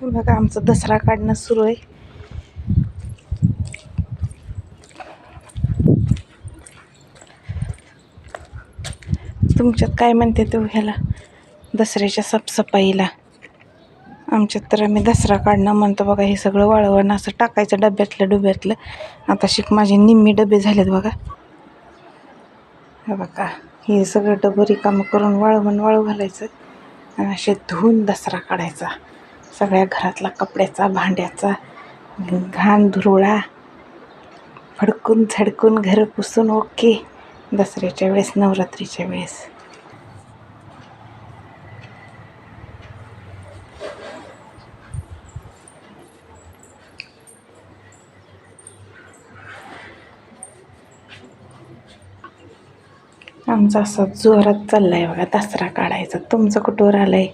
बघा आमचं दसरा काढणं सुरू आहे. तुमच्यात काय म्हणते तो ह्याला दसऱ्याच्या साफसफाईला? आमच्यात तर आम्ही दसरा काढणं म्हणतो. बघा हे सगळं वाळवण असं टाकायचं डब्यातलं. आता शिक माझे निम्मे डबे झालेत बघा. हे बघा हे सगळं डबं रिकामं करून वाळू घालायचं आणि असे धुवून दसरा काढायचा. सगळ्या घरातला कपड्याचा, भांड्याचा घाण धुरोळा फडकून झडकून घर पुसून ओके दसऱ्याच्या वेळेस, नवरात्रीच्या वेळेस. आमचा असा जोरात चाललाय बघा दसरा काढायचा. तुमचं कुठवर आलंय?